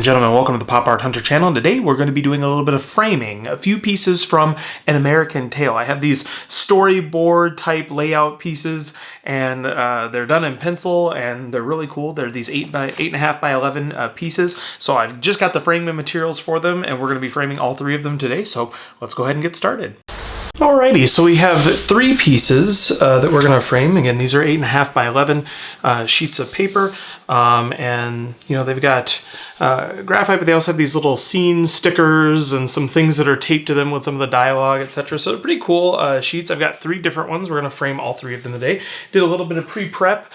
and gentlemen, welcome to the Pop Art Hunter channel. Today we're going to be doing a little bit of framing, a few pieces from An American Tail. I have these storyboard type layout pieces, and they're done in pencil, and they're really cool. They're these 8.5 by 11 pieces. So I've just got the framing materials for them, and we're going to be framing all three of them today. So let's go ahead and get started. Alrighty, so we have three pieces that we're going to frame. Again, these are 8.5 by 11 sheets of paper, and you know, they've got graphite, but they also have these little scene stickers and some things that are taped to them with some of the dialogue, etc. So they're pretty cool sheets. I've got three different ones. We're going to frame all three of them today. Did a little bit of pre-prep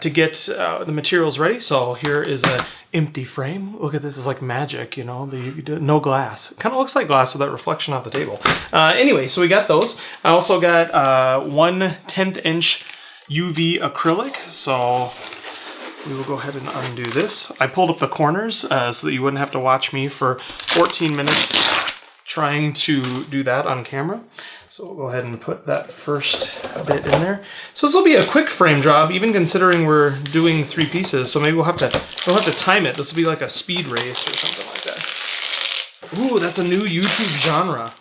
to get the materials ready. So here is an empty frame. Look at this, it's like magic, you know, no glass. It kind of looks like glass with that reflection off the table. Anyway, so we got those. I also got 1/10 inch UV acrylic. So we will go ahead and undo this. I pulled up the corners so that you wouldn't have to watch me for 14 minutes trying to do that on camera. So we'll go ahead and put that first bit in there. So this will be a quick frame job, even considering we're doing three pieces. So maybe we'll have to time it. This will be like a speed race or something like that. Ooh, that's a new YouTube genre.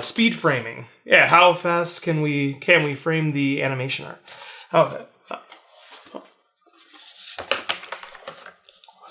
Speed framing. Yeah, how fast can we frame the animation art? Okay.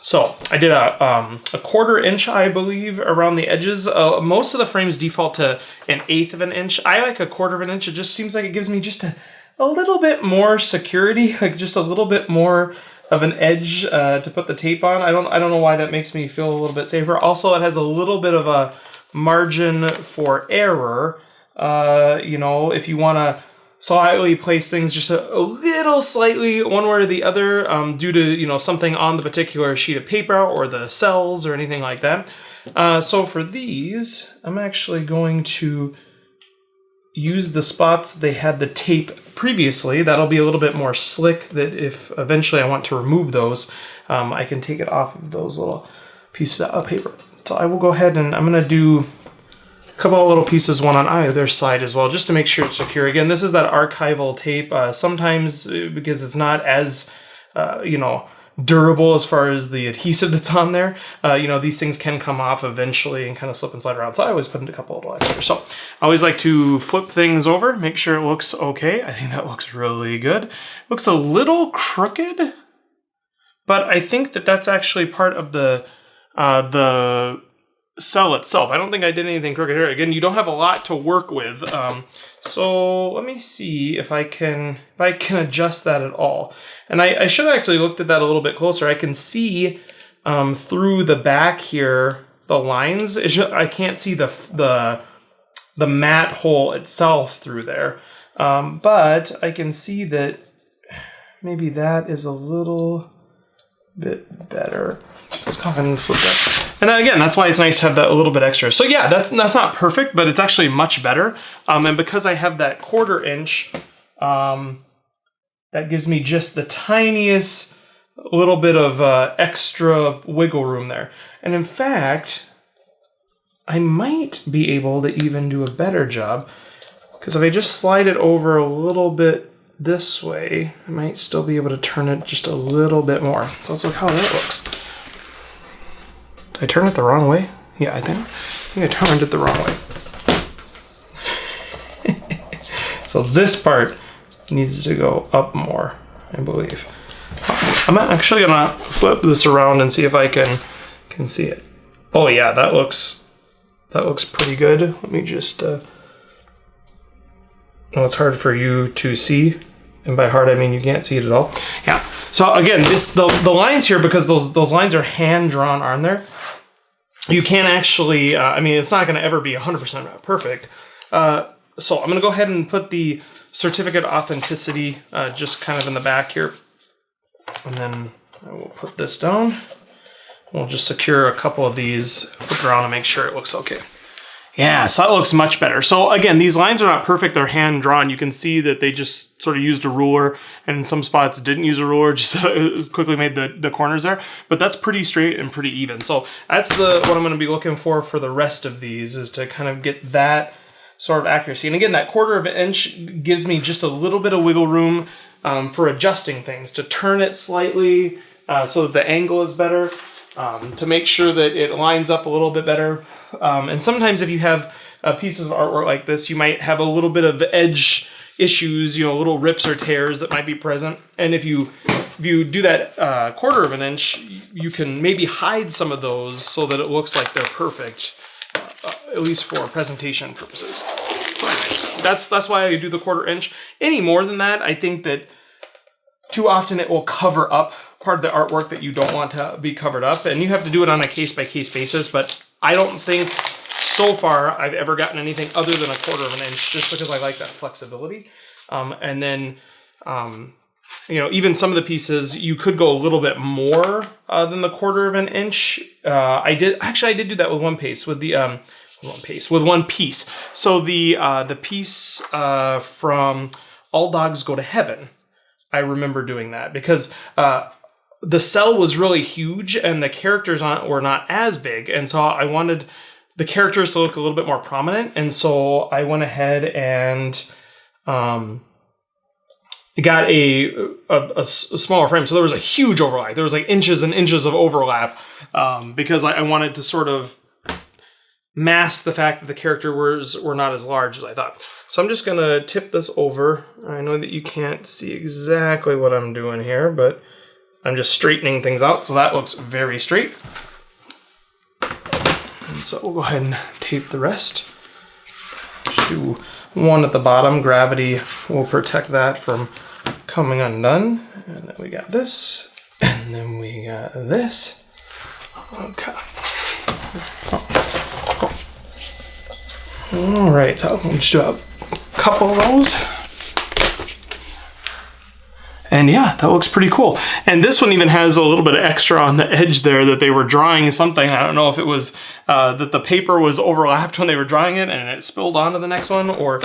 So I did a 1/4 inch, I believe, around the edges. Most of the frames default to 1/8 of an inch. I like 1/4 of an inch. It just seems like it gives me just a little bit more security, like just a little bit more of an edge to put the tape on. I don't know why that makes me feel a little bit safer. Also, it has a little bit of a margin for error. You know, if you want to slightly place things just a little slightly one way or the other due to, you know, something on the particular sheet of paper or the cells or anything like that. So for these, I'm actually going to use the spots they had the tape previously. That'll be a little bit more slick, that if eventually I want to remove those, I can take it off of those little pieces of paper. So I will go ahead and I'm going to do a couple of little pieces, one on either side as well, just to make sure it's secure. Again, this is that archival tape. Sometimes, because it's not as, you know, durable as far as the adhesive that's on there, you know, these things can come off eventually and kind of slip and slide around. So I always put in a couple little extra. So I always like to flip things over, make sure it looks okay. I think that looks really good. Looks a little crooked, but I think that that's actually part of the cell itself. I don't think I did anything crooked here. Again, you don't have a lot to work with. So let me see if I can adjust that at all. And I should have actually looked at that a little bit closer. I can see through the back here, the lines. I can't see the matte hole itself through there. But I can see that maybe that is a little bit better. Let's go ahead and flip that. And then again, that's why it's nice to have that a little bit extra. So yeah, that's not perfect, but it's actually much better. And because I have that 1/4 inch, that gives me just the tiniest little bit of extra wiggle room there. And in fact, I might be able to even do a better job, because if I just slide it over a little bit this way, I might still be able to turn it just a little bit more. So let's look how that looks. Did I turn it the wrong way? Yeah, I think I turned it the wrong way. So this part needs to go up more, I believe. I'm actually gonna flip this around and see if I can see it. Oh yeah, that looks pretty good. Let me just oh, it's hard for you to see, and by hard I mean you can't see it at all. Yeah. So again, the lines here, because those lines are hand drawn on there, you can't actually, I mean, it's not going to ever be 100% perfect. So I'm going to go ahead and put the certificate of authenticity just kind of in the back here. And then I will put this down. We'll just secure a couple of these, flip around and make sure it looks okay. Yeah, so that looks much better. So again, these lines are not perfect. They're hand drawn. You can see that they just sort of used a ruler, and in some spots didn't use a ruler, just quickly made the corners there. But that's pretty straight and pretty even. So that's what I'm going to be looking for the rest of these, is to kind of get that sort of accuracy. And again, that 1/4 of an inch gives me just a little bit of wiggle room for adjusting things, to turn it slightly so that the angle is better. to make sure that it lines up a little bit better. And sometimes if you have pieces of artwork like this, you might have a little bit of edge issues, little rips or tears that might be present. And if you do that 1/4 of an inch, you can maybe hide some of those so that it looks like they're perfect, at least for presentation purposes. That's why I do the 1/4 inch. Any more than that, I think that too often it will cover up part of the artwork that you don't want to be covered up, and you have to do it on a case-by-case basis, but I don't think so far I've ever gotten anything other than a 1/4 of an inch, just because I like that flexibility. And then, even some of the pieces, you could go a little bit more than the 1/4 of an inch. I did do that with one piece, with one piece. So the piece from All Dogs Go to Heaven, I remember doing that because the cell was really huge and the characters on it were not as big. And so I wanted the characters to look a little bit more prominent. And so I went ahead and got a smaller frame. So there was a huge overlap. There was like inches and inches of overlap because I wanted to sort of mask the fact that the characters were not as large as I thought. So I'm just going to tip this over. I know that you can't see exactly what I'm doing here, but I'm just straightening things out. So that looks very straight. And so we'll go ahead and tape the rest. To one at the bottom, gravity will protect that from coming undone. And then we got this, and then we got this. Okay. All right, so we'll just do a couple of those. And yeah, that looks pretty cool. And this one even has a little bit of extra on the edge there that they were drawing something. I don't know if it was that the paper was overlapped when they were drawing it and it spilled onto the next one, or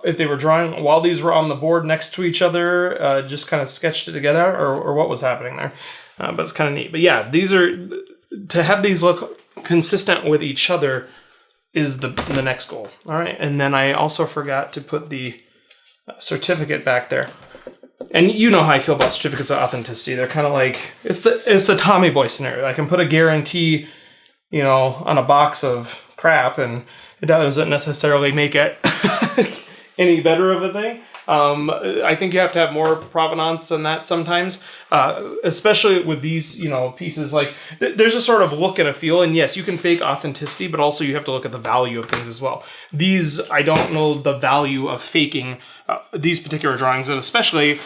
if they were drawing while these were on the board next to each other, just kind of sketched it together, or what was happening there. But it's kind of neat. But yeah, to have these look consistent with each other is the next goal. All right, and then I also forgot to put the certificate back there. And you know how I feel about certificates of authenticity. They're kind of like, it's the Tommy Boy scenario. I can put a guarantee, on a box of crap, and it doesn't necessarily make it any better of a thing. I think you have to have more provenance than that sometimes, especially with these, pieces. Like, there's a sort of look and a feel, and yes, you can fake authenticity, but also you have to look at the value of things as well. These, I don't know the value of faking these particular drawings, and especially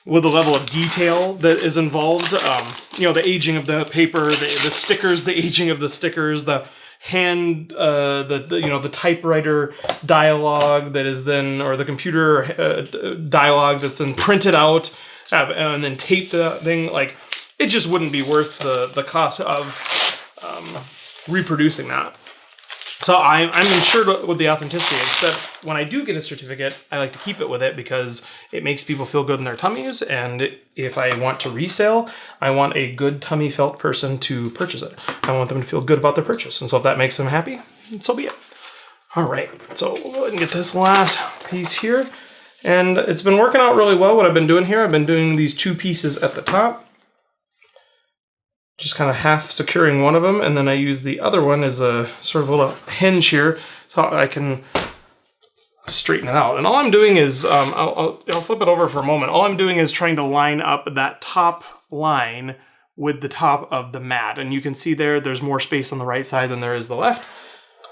with the level of detail that is involved. The aging of the paper, the stickers, the aging of the stickers, the hand, the typewriter dialogue that is then, or the computer dialogue that's then printed out and then taped the thing. Like, it just wouldn't be worth the cost of reproducing that. So I'm insured with the authenticity, except when I do get a certificate, I like to keep it with it because it makes people feel good in their tummies. And if I want to resale, I want a good tummy felt person to purchase it. I want them to feel good about their purchase. And so if that makes them happy, so be it. All right, so we'll go ahead and get this last piece here. And it's been working out really well what I've been doing here. I've been doing these two pieces at the top, just kind of half securing one of them, and then I use the other one as a sort of a little hinge here so I can straighten it out. And all I'm doing is, I'll flip it over for a moment. All I'm doing is trying to line up that top line with the top of the mat. And you can see there's more space on the right side than there is the left.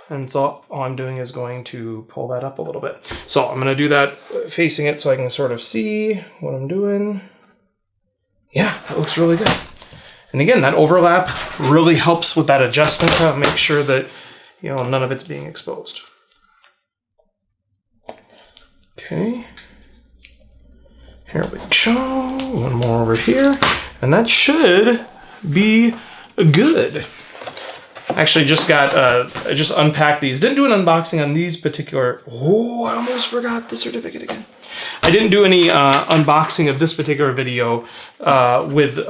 And so all I'm doing is going to pull that up a little bit. So I'm going to do that facing it so I can sort of see what I'm doing. Yeah, that looks really good. And again, that overlap really helps with that adjustment to make sure that, none of it's being exposed. Okay. Here we go. One more over here. And that should be good. Actually, just I just unpacked these. Didn't do an unboxing on these particular. Oh, I almost forgot the certificate again. I didn't do any unboxing of this particular video with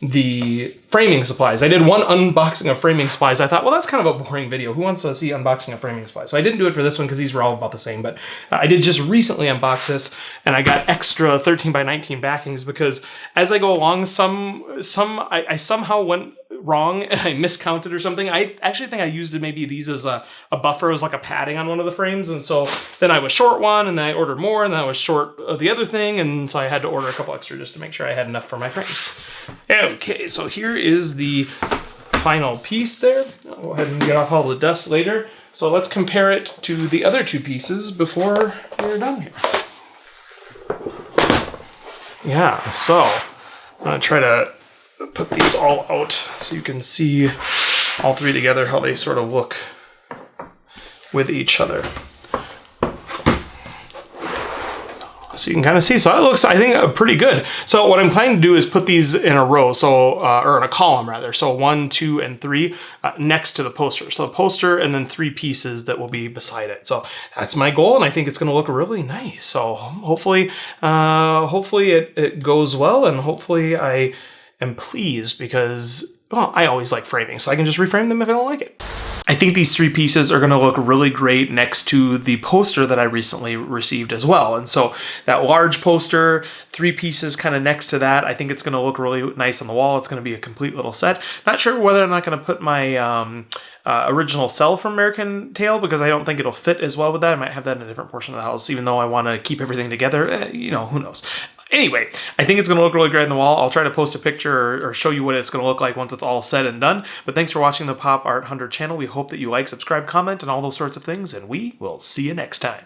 the framing supplies. I did one unboxing of framing supplies. I thought, well, that's kind of a boring video. Who wants to see unboxing of framing supplies? So I didn't do it for this one because these were all about the same, but I did just recently unbox this, and I got extra 13 by 19 backings because as I go along, I somehow went wrong and I miscounted or something. I actually think I used maybe these as a buffer, as like a padding on one of the frames. And so then I was short one and then I ordered more and then I was short of the other thing. And so I had to order a couple extra just to make sure I had enough for my frames. Okay, so here is the final piece there. I'll go ahead and get off all the dust later. So let's compare it to the other two pieces before we're done here. Yeah, so I'm gonna try to put these all out so you can see all three together, how they sort of look with each other. So you can kind of see. So that looks, I think, pretty good. So what I'm planning to do is put these in a row, so or in a column rather. So 1, 2, and 3 next to the poster. So the poster and then 3 pieces that will be beside it. So that's my goal, and I think it's going to look really nice. So hopefully it goes well, and hopefully I am pleased because, well, I always like framing, so I can just reframe them if I don't like it. I think these 3 pieces are going to look really great next to the poster that I recently received as well. And so that large poster, 3 pieces kind of next to that, I think it's going to look really nice on the wall. It's going to be a complete little set. Not sure whether I'm not going to put my original cell from American Tail, because I don't think it'll fit as well with that. I might have that in a different portion of the house, even though I want to keep everything together. You know, who knows? Anyway, I think it's going to look really great on the wall. I'll try to post a picture or show you what it's going to look like once it's all said and done. But thanks for watching the Pop Art Hunter channel. We hope that you like, subscribe, comment, and all those sorts of things, and we will see you next time.